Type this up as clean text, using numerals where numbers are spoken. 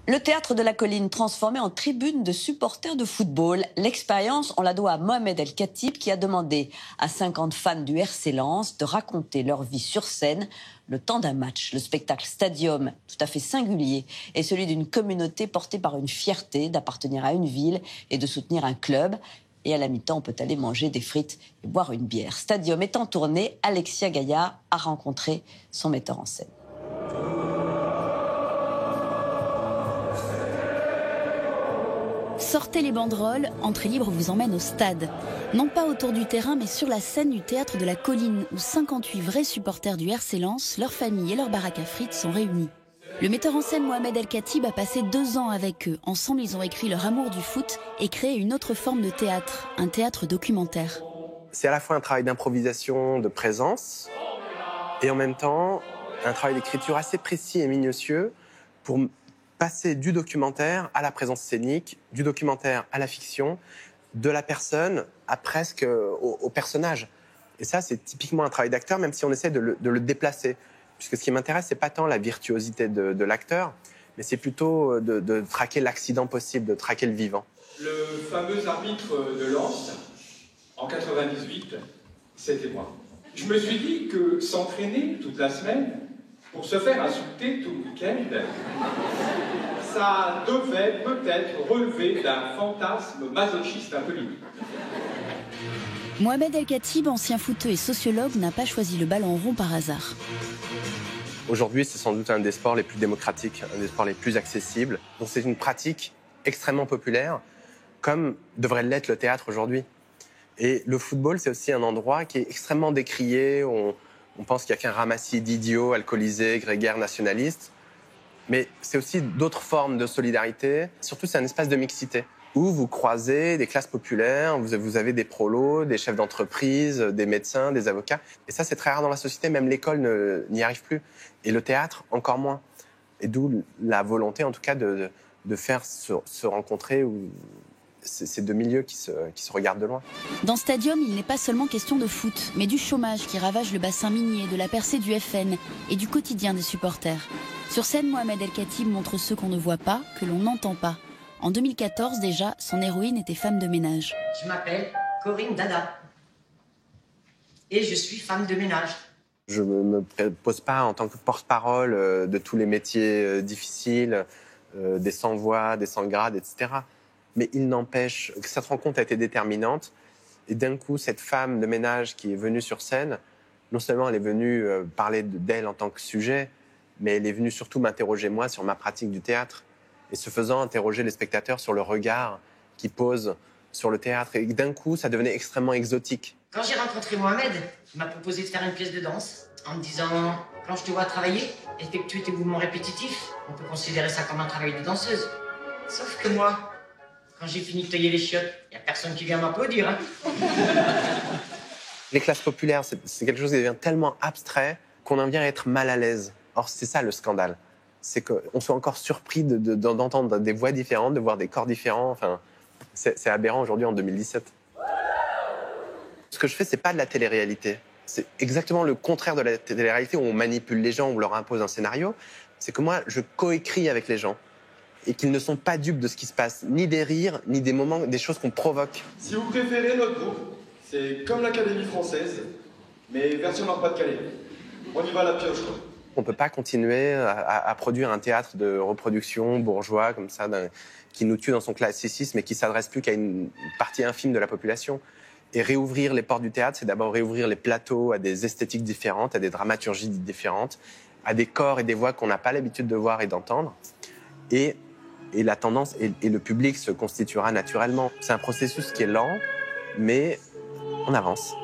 Le théâtre de la Colline transformé en tribune de supporters de football. L'expérience, on la doit à Mohamed El Khatib qui a demandé à 50 fans du RC Lens de raconter leur vie sur scène le temps d'un match. Le spectacle Stadium, tout à fait singulier, est celui d'une communauté portée par une fierté d'appartenir à une ville et de soutenir un club. Et à la mi-temps, on peut aller manger des frites et boire une bière. Stadium étant tourné, Alexia Gaillard a rencontré son metteur en scène. Sortez les banderoles, Entrée libre vous emmène au stade. Non pas autour du terrain, mais sur la scène du théâtre de la Colline, où 58 vrais supporters du RC Lens, leurs familles et leur baraque à frites sont réunis. Le metteur en scène Mohamed El Khatib a passé 2 ans avec eux. Ensemble, ils ont écrit leur amour du foot et créé une autre forme de théâtre, un théâtre documentaire. C'est à la fois un travail d'improvisation, de présence, et en même temps, un travail d'écriture assez précis et minutieux pour passer du documentaire à la présence scénique, du documentaire à la fiction, de la personne à presque au personnage. Et ça, c'est typiquement un travail d'acteur, même si on essaie de le déplacer. Puisque ce qui m'intéresse, c'est pas tant la virtuosité de l'acteur, mais c'est plutôt de traquer l'accident possible, de traquer le vivant. Le fameux arbitre de Lens, en 98, c'était moi. Je me suis dit que s'entraîner toute la semaine pour se faire insulter tout le week-end, ça devait peut-être relever d'un fantasme masochiste un peu limite. Mohamed El Khatib, ancien footeux et sociologue, n'a pas choisi le ballon rond par hasard. Aujourd'hui, c'est sans doute un des sports les plus démocratiques, un des sports les plus accessibles. Donc c'est une pratique extrêmement populaire, comme devrait l'être le théâtre aujourd'hui. Et le football, c'est aussi un endroit qui est extrêmement décrié. On pense qu'il n'y a qu'un ramassis d'idiots, alcoolisés, grégaires, nationalistes. Mais c'est aussi d'autres formes de solidarité. Surtout, c'est un espace de mixité où vous croisez des classes populaires, vous avez des prolos, des chefs d'entreprise, des médecins, des avocats. Et ça, c'est très rare dans la société. Même l'école n'y arrive plus. Et le théâtre, encore moins. Et d'où la volonté, en tout cas, de faire se rencontrer ces deux milieux qui se regardent de loin. Dans Stadium, il n'est pas seulement question de foot, mais du chômage qui ravage le bassin minier, de la percée du FN et du quotidien des supporters. Sur scène, Mohamed El Khatib montre ceux qu'on ne voit pas, que l'on n'entend pas. En 2014 déjà, son héroïne était femme de ménage. Je m'appelle Corinne Dada et je suis femme de ménage. Je ne me pose pas en tant que porte-parole de tous les métiers difficiles, des sans-voix, des sans-grades, etc. Mais il n'empêche que cette rencontre a été déterminante. Et d'un coup, cette femme de ménage qui est venue sur scène, non seulement elle est venue parler d'elle en tant que sujet, mais elle est venue surtout m'interroger moi sur ma pratique du théâtre. Et ce faisant, interroger les spectateurs sur le regard qu'ils posent sur le théâtre. Et d'un coup, ça devenait extrêmement exotique. Quand j'ai rencontré Mohamed, il m'a proposé de faire une pièce de danse en me disant « Quand je te vois travailler, effectuer tes mouvements répétitifs, on peut considérer ça comme un travail de danseuse. » Sauf que moi, quand j'ai fini de tailler les chiottes, il n'y a personne qui vient m'applaudir. Hein. Les classes populaires, c'est quelque chose qui devient tellement abstrait qu'on en vient à être mal à l'aise. Or, c'est ça le scandale. C'est qu'on soit encore surpris d'entendre des voix différentes, de voir des corps différents. Enfin, c'est aberrant aujourd'hui en 2017. Ce que je fais, c'est pas de la télé-réalité. C'est exactement le contraire de la télé-réalité où on manipule les gens, où on leur impose un scénario. C'est que moi, je coécris avec les gens et qu'ils ne sont pas dupes de ce qui se passe, ni des rires, ni des moments, des choses qu'on provoque. Si vous préférez notre groupe, c'est comme l'Académie française, mais version Nord-Pas-de-Calais. On y va à la pioche, quoi. On ne peut pas continuer à produire un théâtre de reproduction bourgeois, comme ça, qui nous tue dans son classicisme et qui ne s'adresse plus qu'à une partie infime de la population. Et réouvrir les portes du théâtre, c'est d'abord réouvrir les plateaux à des esthétiques différentes, à des dramaturgies différentes, à des corps et des voix qu'on n'a pas l'habitude de voir et d'entendre. Et la tendance, et le public se constituera naturellement. C'est un processus qui est lent, mais on avance.